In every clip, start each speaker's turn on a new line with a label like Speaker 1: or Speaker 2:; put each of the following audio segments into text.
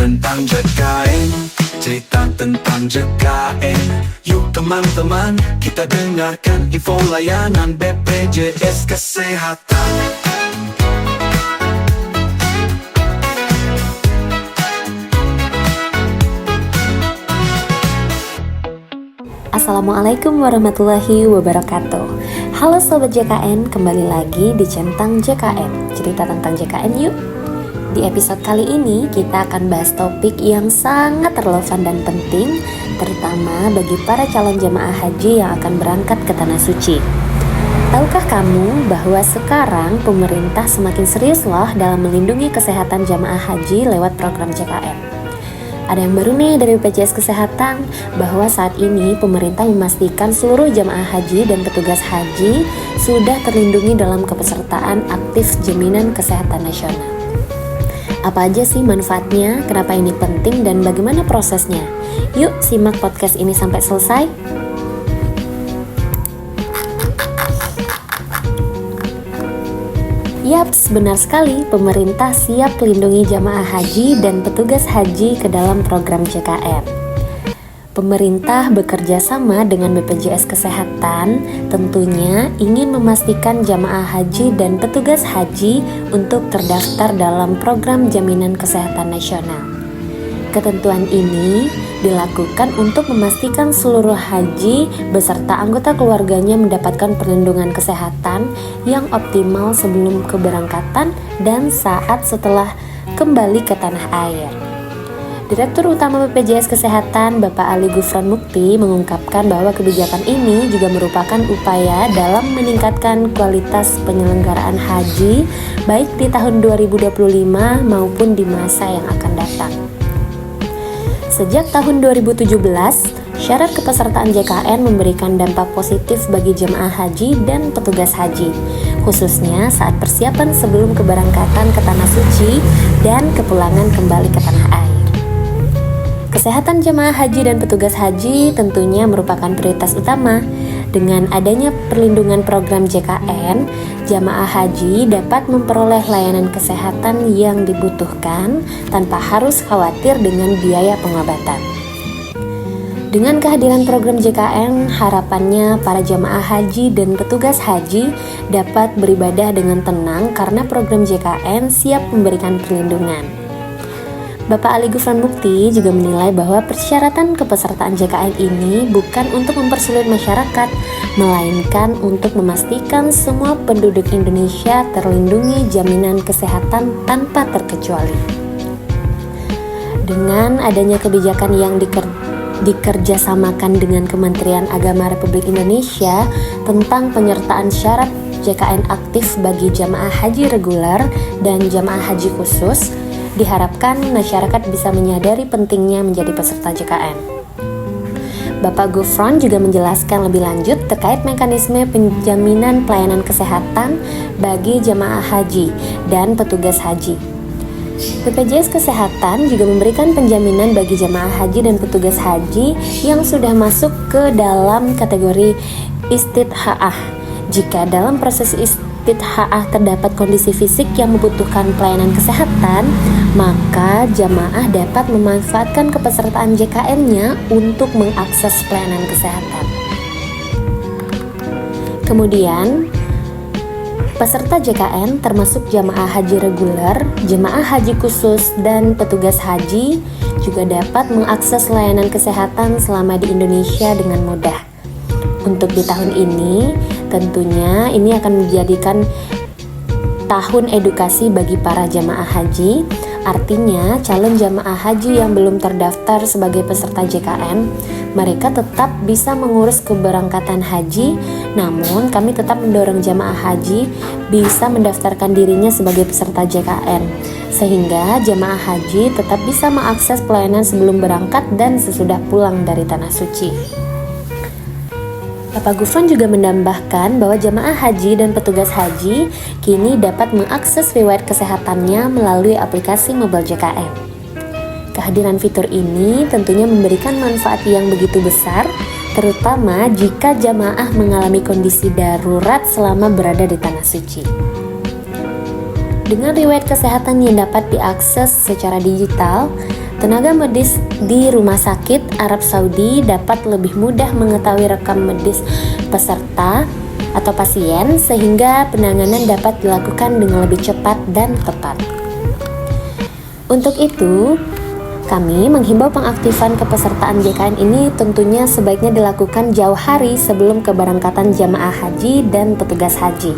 Speaker 1: tentang JKN, cerita tentang JKN. Yuk teman-teman, kita dengarkan info layanan BPJS Kesehatan.
Speaker 2: Assalamualaikum warahmatullahi wabarakatuh. Halo Sobat JKN, kembali lagi di Centang JKN, cerita tentang JKN yuk. Di episode kali ini kita akan bahas topik yang sangat relevan dan penting, terutama bagi para calon jemaah haji yang akan berangkat ke Tanah Suci. Tahukah kamu bahwa sekarang pemerintah semakin serius loh dalam melindungi kesehatan jemaah haji lewat program JKN? Ada yang baru nih dari BPJS Kesehatan, bahwa saat ini pemerintah memastikan seluruh jemaah haji dan petugas haji sudah terlindungi dalam kepesertaan aktif Jaminan Kesehatan Nasional. Apa aja sih manfaatnya, kenapa ini penting, dan bagaimana prosesnya? Yuk simak podcast ini sampai selesai. Yaps, benar sekali, pemerintah siap melindungi jamaah haji dan petugas haji ke dalam program JKN. Pemerintah bekerja sama dengan BPJS Kesehatan tentunya ingin memastikan jamaah haji dan petugas haji untuk terdaftar dalam program Jaminan Kesehatan Nasional. Ketentuan ini dilakukan untuk memastikan seluruh haji beserta anggota keluarganya mendapatkan perlindungan kesehatan yang optimal sebelum keberangkatan dan saat setelah kembali ke tanah air. Direktur Utama BPJS Kesehatan Bapak Ali Gufron Mukti mengungkapkan bahwa kebijakan ini juga merupakan upaya dalam meningkatkan kualitas penyelenggaraan haji baik di tahun 2025 maupun di masa yang akan datang. Sejak tahun 2017, syarat kepesertaan JKN memberikan dampak positif bagi jemaah haji dan petugas haji, khususnya saat persiapan sebelum keberangkatan ke Tanah Suci dan kepulangan kembali ke tanah air. Kesehatan jemaah haji dan petugas haji tentunya merupakan prioritas utama. Dengan adanya perlindungan program JKN, jemaah haji dapat memperoleh layanan kesehatan yang dibutuhkan tanpa harus khawatir dengan biaya pengobatan. Dengan kehadiran program JKN, harapannya para jemaah haji dan petugas haji dapat beribadah dengan tenang karena program JKN siap memberikan perlindungan. Bapak Ali Gufron Mukti juga menilai bahwa persyaratan kepesertaan JKN ini bukan untuk mempersulit masyarakat, melainkan untuk memastikan semua penduduk Indonesia terlindungi jaminan kesehatan tanpa terkecuali. Dengan adanya kebijakan yang dikerjasamakan dengan Kementerian Agama Republik Indonesia tentang penyertaan syarat JKN aktif bagi jamaah haji reguler dan jamaah haji khusus, diharapkan masyarakat bisa menyadari pentingnya menjadi peserta JKN. Bapak Gufron juga menjelaskan lebih lanjut terkait mekanisme penjaminan pelayanan kesehatan bagi jamaah haji dan petugas haji. BPJS Kesehatan juga memberikan penjaminan bagi jamaah haji dan petugas haji yang sudah masuk ke dalam kategori istidhaah. Jika dalam proses istidhaah terdapat kondisi fisik yang membutuhkan pelayanan kesehatan, maka jamaah dapat memanfaatkan kepesertaan JKN-nya untuk mengakses pelayanan kesehatan. Kemudian, peserta JKN termasuk jamaah haji reguler, jamaah haji khusus, dan petugas haji juga dapat mengakses layanan kesehatan selama di Indonesia dengan mudah. Untuk di tahun ini, tentunya ini akan menjadikan tahun edukasi bagi para jamaah haji. Artinya, calon jamaah haji yang belum terdaftar sebagai peserta JKN, mereka tetap bisa mengurus keberangkatan haji. Namun, kami tetap mendorong jamaah haji bisa mendaftarkan dirinya sebagai peserta JKN, sehingga jamaah haji tetap bisa mengakses pelayanan sebelum berangkat dan sesudah pulang dari Tanah Suci. Bapak Gufron juga menambahkan bahwa jamaah haji dan petugas haji kini dapat mengakses riwayat kesehatannya melalui aplikasi mobile JKN. Kehadiran fitur ini tentunya memberikan manfaat yang begitu besar, terutama jika jamaah mengalami kondisi darurat selama berada di Tanah Suci. Dengan riwayat kesehatan yang dapat diakses secara digital, tenaga medis di rumah sakit Arab Saudi dapat lebih mudah mengetahui rekam medis peserta atau pasien sehingga penanganan dapat dilakukan dengan lebih cepat dan tepat. Untuk itu, kami menghimbau pengaktifan kepesertaan JKN ini tentunya sebaiknya dilakukan jauh hari sebelum keberangkatan jamaah haji dan petugas haji.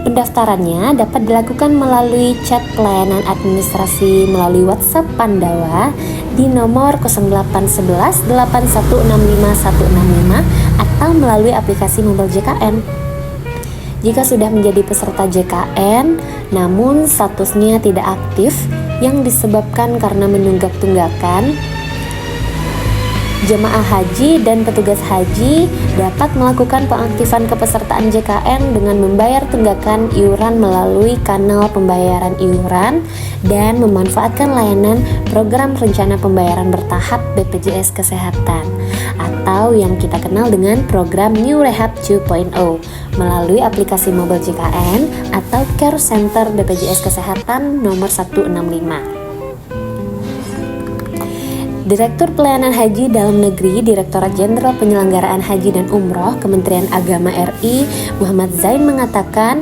Speaker 2: Pendaftarannya dapat dilakukan melalui chat pelayanan administrasi melalui WhatsApp Pandawa di nomor 0811 8165 165 atau melalui aplikasi mobile JKN. Jika sudah menjadi peserta JKN namun statusnya tidak aktif yang disebabkan karena menunggak-tunggakan, jemaah haji dan petugas haji dapat melakukan pengaktifan kepesertaan JKN dengan membayar tunggakan iuran melalui kanal pembayaran iuran dan memanfaatkan layanan program rencana pembayaran bertahap BPJS Kesehatan atau yang kita kenal dengan program New Rehab 2.0 melalui aplikasi mobile JKN atau Care Center BPJS Kesehatan nomor 165. Direktur Pelayanan Haji Dalam Negeri, Direktorat Jenderal Penyelenggaraan Haji dan Umroh, Kementerian Agama RI, Muhammad Zain mengatakan,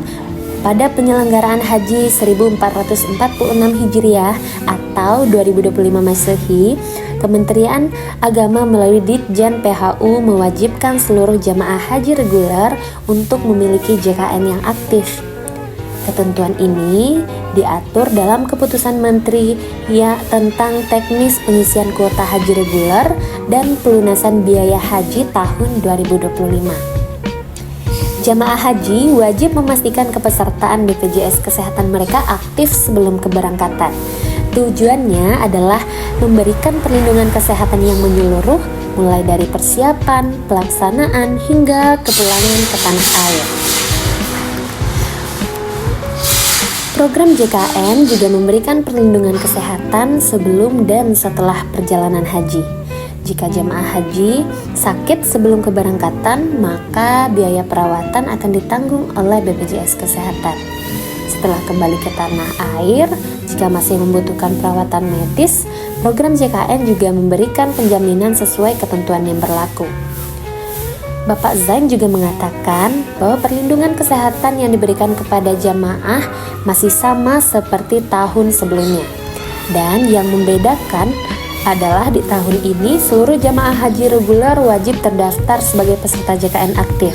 Speaker 2: pada penyelenggaraan Haji 1446 Hijriah atau 2025 Masehi, Kementerian Agama melalui Ditjen PHU mewajibkan seluruh jamaah haji reguler untuk memiliki JKN yang aktif. Ketentuan ini diatur dalam keputusan Menteri tentang teknis pengisian kuota haji reguler dan pelunasan biaya haji tahun 2025. Jamaah haji wajib memastikan kepesertaan BPJS Kesehatan mereka aktif sebelum keberangkatan. Tujuannya adalah memberikan perlindungan kesehatan yang menyeluruh, mulai dari persiapan, pelaksanaan, hingga kepulangan ke tanah air. Program JKN juga memberikan perlindungan kesehatan sebelum dan setelah perjalanan haji. Jika jemaah haji sakit sebelum keberangkatan, maka biaya perawatan akan ditanggung oleh BPJS Kesehatan. Setelah kembali ke tanah air, jika masih membutuhkan perawatan medis, program JKN juga memberikan penjaminan sesuai ketentuan yang berlaku. Bapak Zain juga mengatakan bahwa perlindungan kesehatan yang diberikan kepada jamaah masih sama seperti tahun sebelumnya. Dan yang membedakan adalah di tahun ini seluruh jamaah haji reguler wajib terdaftar sebagai peserta JKN aktif.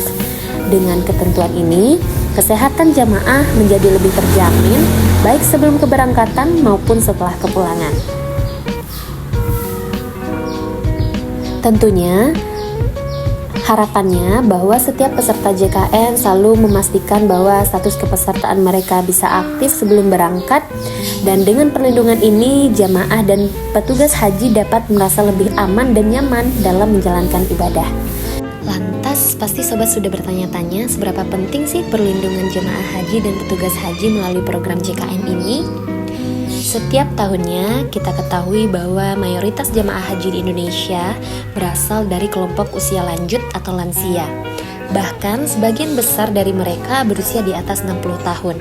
Speaker 2: Dengan ketentuan ini, kesehatan jamaah menjadi lebih terjamin baik sebelum keberangkatan maupun setelah kepulangan. Tentunya, harapannya bahwa setiap peserta JKN selalu memastikan bahwa status kepesertaan mereka bisa aktif sebelum berangkat, dan dengan perlindungan ini jamaah dan petugas haji dapat merasa lebih aman dan nyaman dalam menjalankan ibadah. Lantas pasti sobat sudah bertanya-tanya seberapa penting sih perlindungan jamaah haji dan petugas haji melalui program JKN ini? Setiap tahunnya kita ketahui bahwa mayoritas jamaah haji di Indonesia berasal dari kelompok usia lanjut atau lansia. Bahkan sebagian besar dari mereka berusia di atas 60 tahun.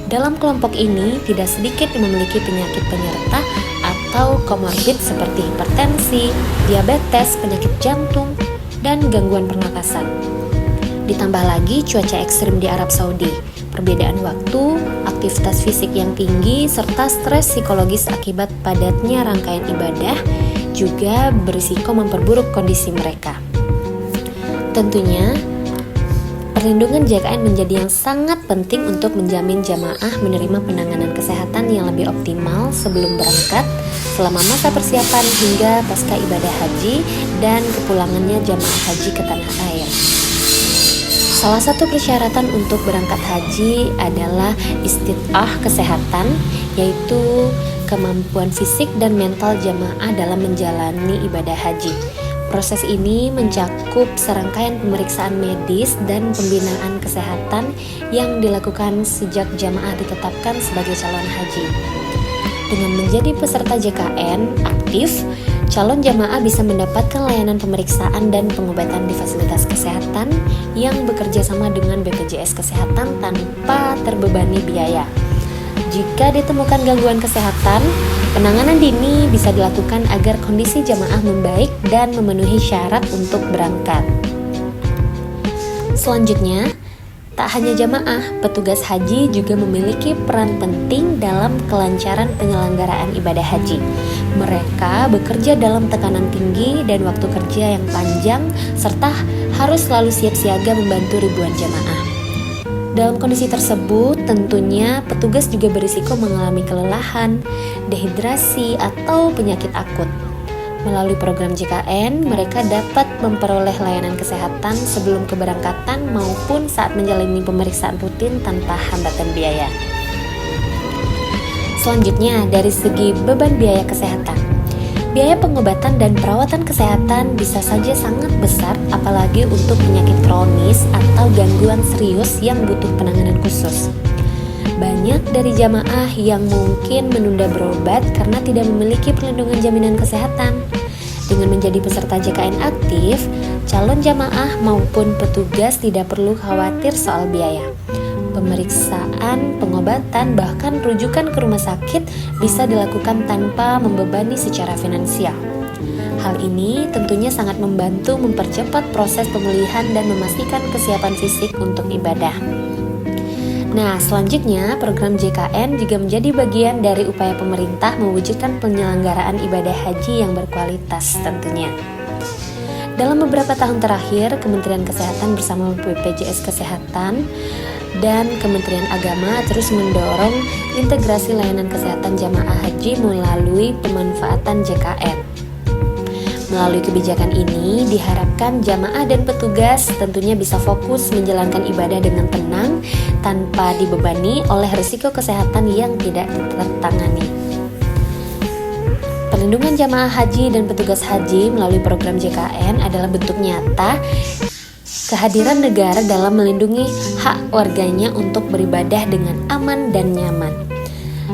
Speaker 2: Dalam kelompok ini tidak sedikit yang memiliki penyakit penyerta atau komorbid seperti hipertensi, diabetes, penyakit jantung, dan gangguan pernapasan. Ditambah lagi cuaca ekstrim di Arab Saudi, perbedaan waktu, aktivitas fisik yang tinggi, serta stres psikologis akibat padatnya rangkaian ibadah juga berisiko memperburuk kondisi mereka. Tentunya, perlindungan JKN menjadi yang sangat penting untuk menjamin jamaah menerima penanganan kesehatan yang lebih optimal sebelum berangkat, selama masa persiapan hingga pasca ibadah haji dan kepulangannya jamaah haji ke tanah air. Salah satu persyaratan untuk berangkat haji adalah istit'ah kesehatan, yaitu kemampuan fisik dan mental jamaah dalam menjalani ibadah haji. Proses ini mencakup serangkaian pemeriksaan medis dan pembinaan kesehatan yang dilakukan sejak jamaah ditetapkan sebagai calon haji. Dengan menjadi peserta JKN aktif, calon jamaah bisa mendapatkan layanan pemeriksaan dan pengobatan di fasilitas kesehatan yang bekerja sama dengan BPJS Kesehatan tanpa terbebani biaya. Jika ditemukan gangguan kesehatan, penanganan dini bisa dilakukan agar kondisi jamaah membaik dan memenuhi syarat untuk berangkat. Selanjutnya, tak hanya jamaah, petugas haji juga memiliki peran penting dalam kelancaran penyelenggaraan ibadah haji. Mereka bekerja dalam tekanan tinggi dan waktu kerja yang panjang, serta harus selalu siap siaga membantu ribuan jamaah. Dalam kondisi tersebut, tentunya petugas juga berisiko mengalami kelelahan, dehidrasi, atau penyakit akut. Melalui program JKN, mereka dapat memperoleh layanan kesehatan sebelum keberangkatan maupun saat menjalani pemeriksaan rutin tanpa hambatan biaya. Selanjutnya, dari segi beban biaya kesehatan. Biaya pengobatan dan perawatan kesehatan bisa saja sangat besar, apalagi untuk penyakit kronis atau gangguan serius yang butuh penanganan khusus. Banyak dari jamaah yang mungkin menunda berobat karena tidak memiliki perlindungan jaminan kesehatan. Dengan menjadi peserta JKN aktif, calon jamaah maupun petugas tidak perlu khawatir soal biaya. Pemeriksaan, pengobatan, bahkan rujukan ke rumah sakit bisa dilakukan tanpa membebani secara finansial. Hal ini tentunya sangat membantu mempercepat proses pemulihan dan memastikan kesiapan fisik untuk ibadah. Nah, selanjutnya program JKN juga menjadi bagian dari upaya pemerintah mewujudkan penyelenggaraan ibadah haji yang berkualitas tentunya. Dalam beberapa tahun terakhir, Kementerian Kesehatan bersama BPJS Kesehatan dan Kementerian Agama terus mendorong integrasi layanan kesehatan jamaah haji melalui pemanfaatan JKN. Melalui kebijakan ini, diharapkan jamaah dan petugas tentunya bisa fokus menjalankan ibadah dengan tenang tanpa dibebani oleh risiko kesehatan yang tidak tertangani. Perlindungan jamaah haji dan petugas haji melalui program JKN adalah bentuk nyata kehadiran negara dalam melindungi hak warganya untuk beribadah dengan aman dan nyaman.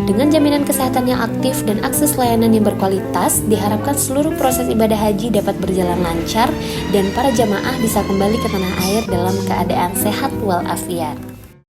Speaker 2: Dengan jaminan kesehatan yang aktif dan akses layanan yang berkualitas, diharapkan seluruh proses ibadah haji dapat berjalan lancar dan para jamaah bisa kembali ke tanah air dalam keadaan sehat walafiat.